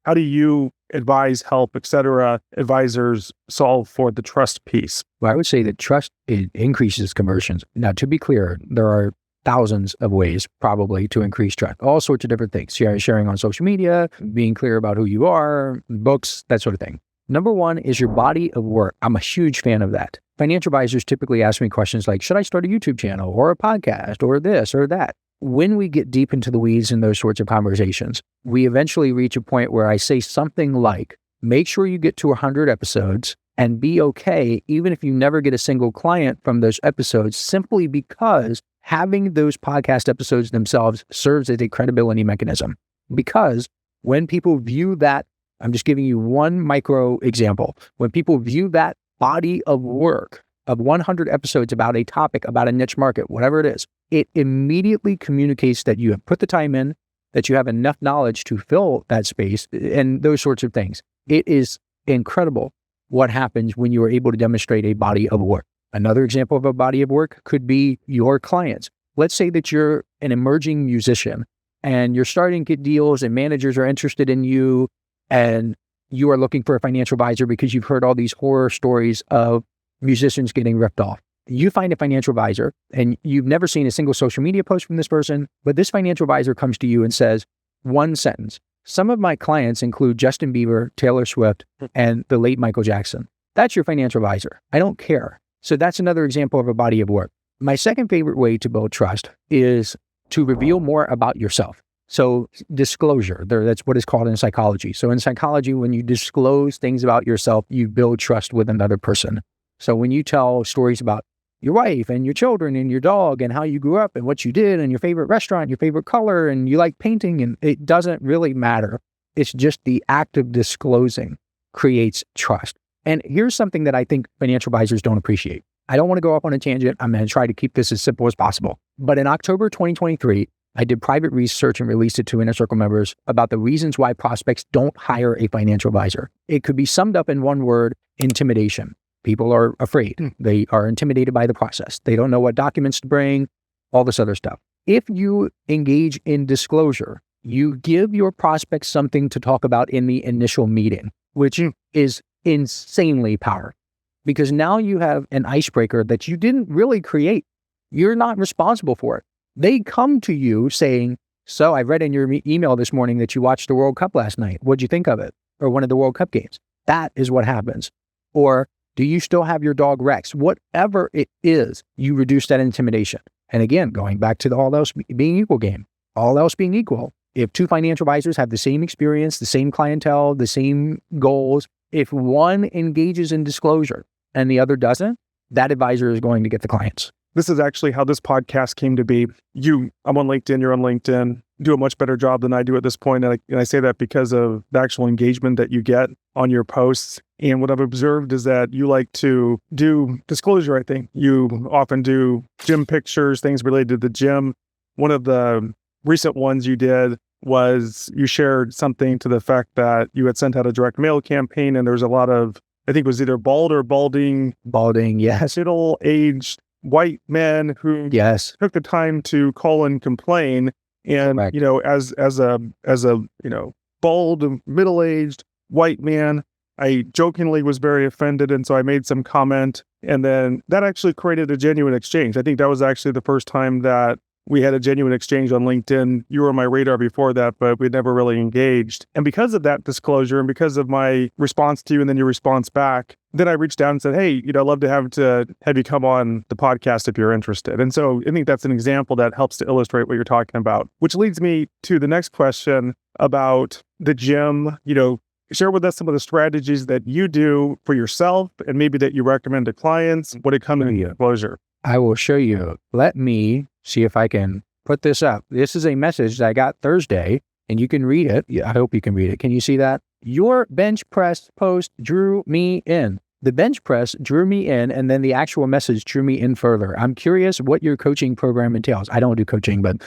how do you advise, help, et cetera, advisors solve for the trust piece? Well, I would say that trust, it increases conversions. Now, to be clear, there are thousands of ways probably to increase trust, all sorts of different things. Sharing on social media, being clear about who you are, books, that sort of thing. Number one is your body of work. I'm a huge fan of that. Financial advisors typically ask me questions like, should I start a YouTube channel or a podcast or this or that? When we get deep into the weeds in those sorts of conversations, we eventually reach a point where I say something like, make sure you get to 100 episodes and be okay, even if you never get a single client from those episodes, simply because having those podcast episodes themselves serves as a credibility mechanism. Because when people view that, I'm just giving you one micro example. When people view that body of work of 100 episodes about a topic, about a niche market, whatever it is, it immediately communicates that you have put the time in, that you have enough knowledge to fill that space, and those sorts of things. It is incredible what happens when you are able to demonstrate a body of work. Another example of a body of work could be your clients. Let's say that you're an emerging musician and you're starting to get deals and managers are interested in you and you are looking for a financial advisor because you've heard all these horror stories of musicians getting ripped off. You find a financial advisor and you've never seen a single social media post from this person, but this financial advisor comes to you and says, one sentence, some of my clients include Justin Bieber, Taylor Swift, and the late Michael Jackson. That's your financial advisor. I don't care. So that's another example of a body of work. My second favorite way to build trust is to reveal more about yourself. So disclosure, that's what is called in psychology. So in psychology, when you disclose things about yourself, you build trust with another person. So when you tell stories about your wife and your children and your dog and how you grew up and what you did and your favorite restaurant, your favorite color, and you like painting, and it doesn't really matter. It's just the act of disclosing creates trust. And here's something that I think financial advisors don't appreciate. I don't want to go off on a tangent. I'm going to try to keep this as simple as possible. But in October 2023, I did private research and released it to Inner Circle members about the reasons why prospects don't hire a financial advisor. It could be summed up in one word: intimidation. People are afraid. They are intimidated by the process. They don't know what documents to bring, all this other stuff. If you engage in disclosure, you give your prospects something to talk about in the initial meeting, which is insanely powerful, because now you have an icebreaker that you didn't really create. You're not responsible for it. They come to you saying, so I read in your email this morning that you watched the World Cup last night. What'd you think of it? Or one of the World Cup games. That is what happens. Or do you still have your dog Rex? Whatever it is, you reduce that intimidation. And again, going back to the all else being equal game, all else being equal, if two financial advisors have the same experience, the same clientele, the same goals, if one engages in disclosure and the other doesn't, that advisor is going to get the clients. This is actually how this podcast came to be. I'm on LinkedIn, you're on LinkedIn, do a much better job than I do at this point. And I say that because of the actual engagement that you get on your posts. And what I've observed is that you like to do disclosure, I think. You often do gym pictures, things related to the gym. One of the recent ones you did was you shared something to the fact that you had sent out a direct mail campaign and there was a lot of, I think it was either bald or balding, yes, middle-aged white men who took the time to call and complain. And, Correct. As a bald, middle-aged white man, I jokingly was very offended. And so I made some comment, and then that actually created a genuine exchange. I think that was actually the first time that we had a genuine exchange on LinkedIn. You were on my radar before that, but we'd never really engaged. And because of that disclosure and because of my response to you and then your response back, then I reached out and said, hey, I'd love to have you come on the podcast if you're interested. And so I think that's an example that helps to illustrate what you're talking about, which leads me to the next question about the gym. Share with us some of the strategies that you do for yourself and maybe that you recommend to clients when it comes to disclosure. I will show you. Let me see if I can put this up. This is a message that I got Thursday, and you can read it. I hope you can read it. Can you see that? Your bench press post drew me in. The bench press drew me in, and then the actual message drew me in further. I'm curious what your coaching program entails. I don't do coaching, but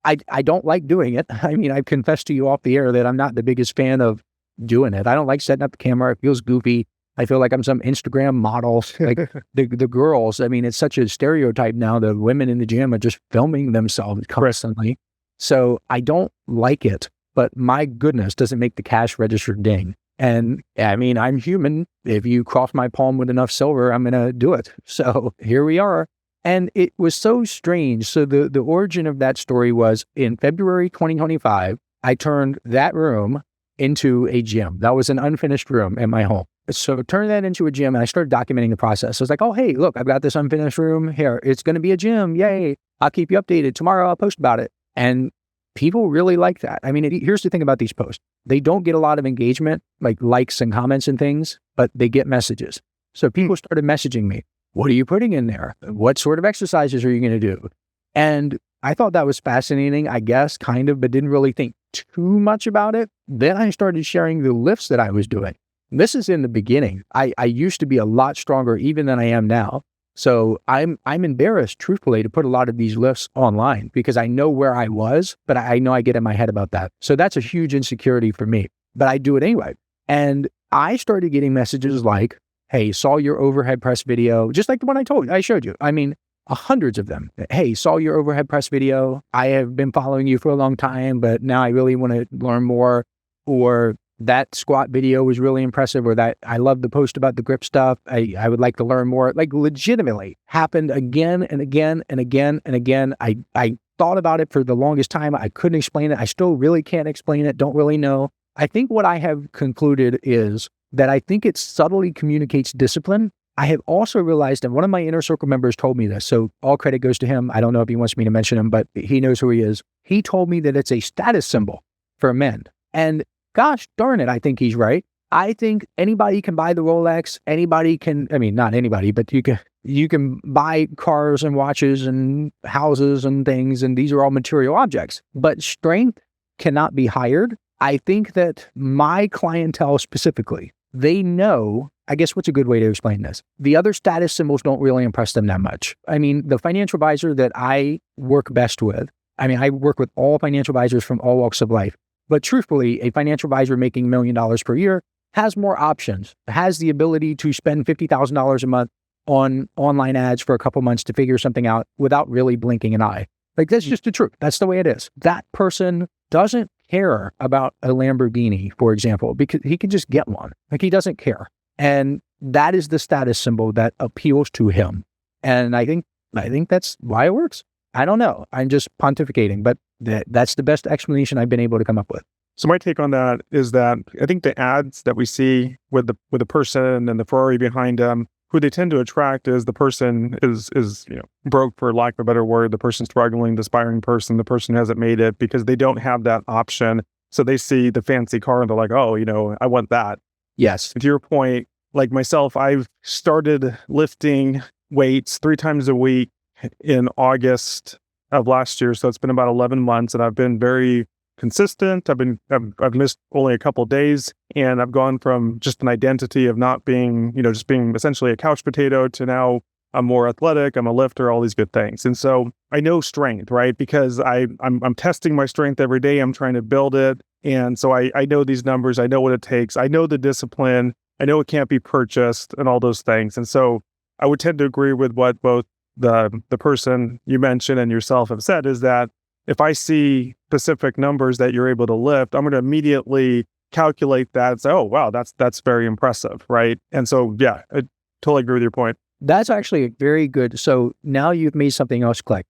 I don't like doing it. I mean, I've confessed to you off the air that I'm not the biggest fan of doing it. I don't like setting up the camera. It feels goofy. I feel like I'm some Instagram model. Like the girls, I mean, it's such a stereotype now. The women in the gym are just filming themselves constantly. So I don't like it. but my goodness, does it make the cash register ding. And I mean, I'm human. If you cross my palm with enough silver, I'm going to do it. So here we are. And it was so strange. So the origin of that story was in February 2025, I turned that room into a gym. That was an unfinished room in my home. So turn that into a gym, and I started documenting the process. I was like, oh, hey, look, I've got this unfinished room here. It's going to be a gym. Yay. I'll keep you updated. Tomorrow I'll post about it. And people really like that. I mean, here's the thing about these posts. They don't get a lot of engagement, like likes and comments and things, but they get messages. So people started messaging me. What are you putting in there? What sort of exercises are you going to do? And I thought that was fascinating, I guess, kind of, but didn't really think too much about it. Then I started sharing the lifts that I was doing. This is in the beginning. I used to be a lot stronger even than I am now. So I'm embarrassed, truthfully, to put a lot of these lifts online because I know where I was, but I know I get in my head about that. So that's a huge insecurity for me, but I do it anyway. And I started getting messages like, hey, saw your overhead press video, just like the one I showed you. I mean, hundreds of them. Hey, saw your overhead press video. I have been following you for a long time, but now I really want to learn more. Or that squat video was really impressive, or that I love the post about the grip stuff. I would like to learn more. Like legitimately happened again and again and again and again. I thought about it for the longest time. I couldn't explain it. I still really can't explain it. Don't really know. I think what I have concluded is that I think it subtly communicates discipline. I have also realized, and one of my inner circle members told me this, so all credit goes to him. I don't know if he wants me to mention him, but he knows who he is. He told me that it's a status symbol for men. And gosh darn it, I think he's right. I think anybody can buy the Rolex. Anybody can, I mean, not anybody, but you can buy cars and watches and houses and things, and these are all material objects. But strength cannot be hired. I think that my clientele specifically, they know, I guess what's a good way to explain this? The other status symbols don't really impress them that much. I mean, the financial advisor that I work best with, I mean, I work with all financial advisors from all walks of life. But truthfully, a financial advisor making $1 million per year has more options, has the ability to spend $50,000 a month on online ads for a couple months to figure something out without really blinking an eye. Like, that's just the truth. That's the way it is. That person doesn't care about a Lamborghini, for example, because he can just get one. Like, he doesn't care. And that is the status symbol that appeals to him. And I think that's why it works. I don't know. I'm just pontificating, but that's the best explanation I've been able to come up with. So my take on that is that I think the ads that we see with the person and the Ferrari behind them, who they tend to attract is the person is broke, for lack of a better word, the person struggling, the aspiring person, the person who hasn't made it because they don't have that option. So they see the fancy car and they're like, oh, I want that. Yes. To your point, like myself, I've started lifting weights 3 times a week in August of last year. So it's been about 11 months and I've been very consistent. I've missed only a couple of days, and I've gone from just an identity of not being, just being essentially a couch potato to now I'm more athletic, I'm a lifter, all these good things. And so I know strength, right? Because I'm testing my strength every day. I'm trying to build it. And so I know these numbers. I know what it takes. I know the discipline. I know it can't be purchased and all those things. And so I would tend to agree with what both the person you mentioned and yourself have said, is that if I see specific numbers that you're able to lift, I'm going to immediately calculate that and say, oh, wow, that's very impressive, right? And so, yeah, I totally agree with your point. That's actually very good. So now you've made something else click.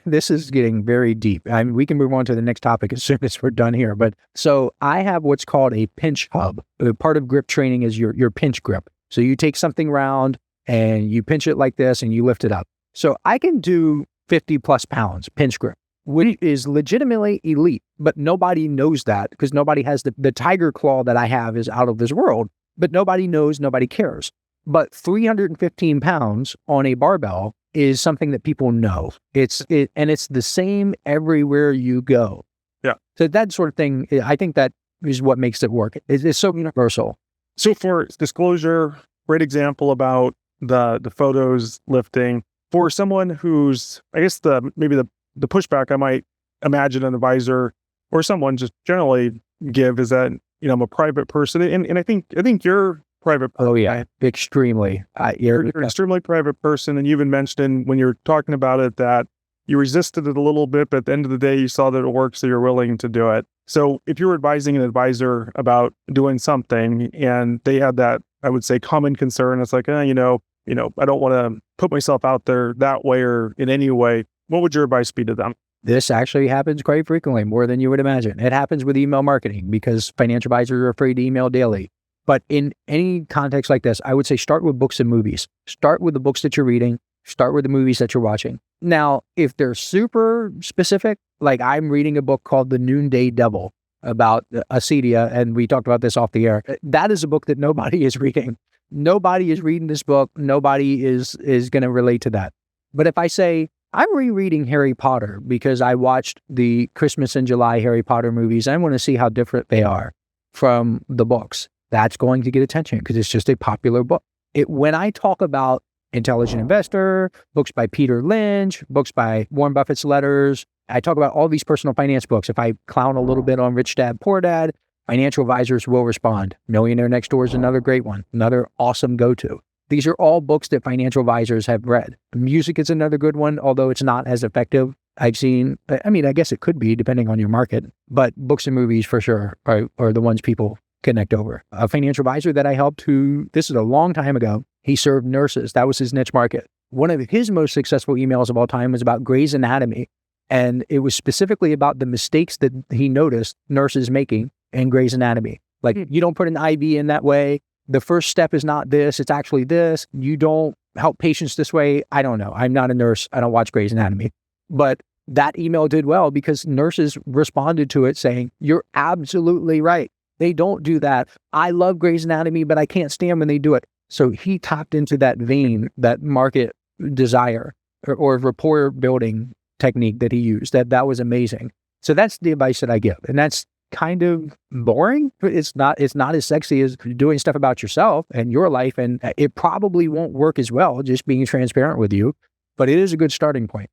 This is getting very deep. I mean, we can move on to the next topic as soon as we're done here. But so I have what's called a pinch hub. Part of grip training is your pinch grip. So you take something round and you pinch it like this and you lift it up. So I can do 50 plus pounds pinch grip, which is legitimately elite, but nobody knows that because nobody has the tiger claw that I have is out of this world, but nobody knows, nobody cares. But 315 pounds on a barbell is something that people know. And it's the same everywhere you go. Yeah. So that sort of thing, I think that is what makes it work. It's so universal. So for disclosure, great example about the photos lifting. For someone who's, I guess maybe the pushback I might imagine an advisor or someone just generally give is that, I'm a private person. And I think you're private. Oh yeah, extremely. You're an extremely private person. And you even mentioned when you're talking about it that, You resisted it a little bit, but at the end of the day, you saw that it worked, so you're willing to do it. So if you're advising an advisor about doing something and they had that, I would say, common concern, it's like, I don't want to put myself out there that way or in any way. What would your advice be to them? This actually happens quite frequently, more than you would imagine. It happens with email marketing because financial advisors are afraid to email daily. But in any context like this, I would say start with books and movies. Start with the books that you're reading. Start with the movies that you're watching. Now, if they're super specific, like I'm reading a book called The Noonday Devil about acedia, and we talked about this off the air. That is a book that nobody is reading. Nobody is reading this book. Nobody is going to relate to that. But if I say, I'm rereading Harry Potter because I watched the Christmas in July Harry Potter movies, I want to see how different they are from the books. That's going to get attention because it's just a popular book. When I talk about Intelligent Investor, books by Peter Lynch, books by Warren Buffett's letters, I talk about all these personal finance books. If I clown a little bit on Rich Dad, Poor Dad, financial advisors will respond. Millionaire Next Door is another great one, another awesome go-to. These are all books that financial advisors have read. Music is another good one, although it's not as effective. I guess it could be depending on your market, but books and movies for sure are the ones people connect over. A financial advisor that I helped this is a long time ago, he served nurses. That was his niche market. One of his most successful emails of all time was about Grey's Anatomy. And it was specifically about the mistakes that he noticed nurses making in Grey's Anatomy. Like, you don't put an IV in that way. The first step is not this, it's actually this. You don't help patients this way. I don't know. I'm not a nurse. I don't watch Grey's Anatomy. But that email did well because nurses responded to it saying, you're absolutely right. They don't do that. I love Grey's Anatomy, but I can't stand when they do it. So he tapped into that vein, that market desire or rapport building technique that he used. That was amazing. So that's the advice that I give. And that's kind of boring. It's not as sexy as doing stuff about yourself and your life. And it probably won't work as well, just being transparent with you. But it is a good starting point.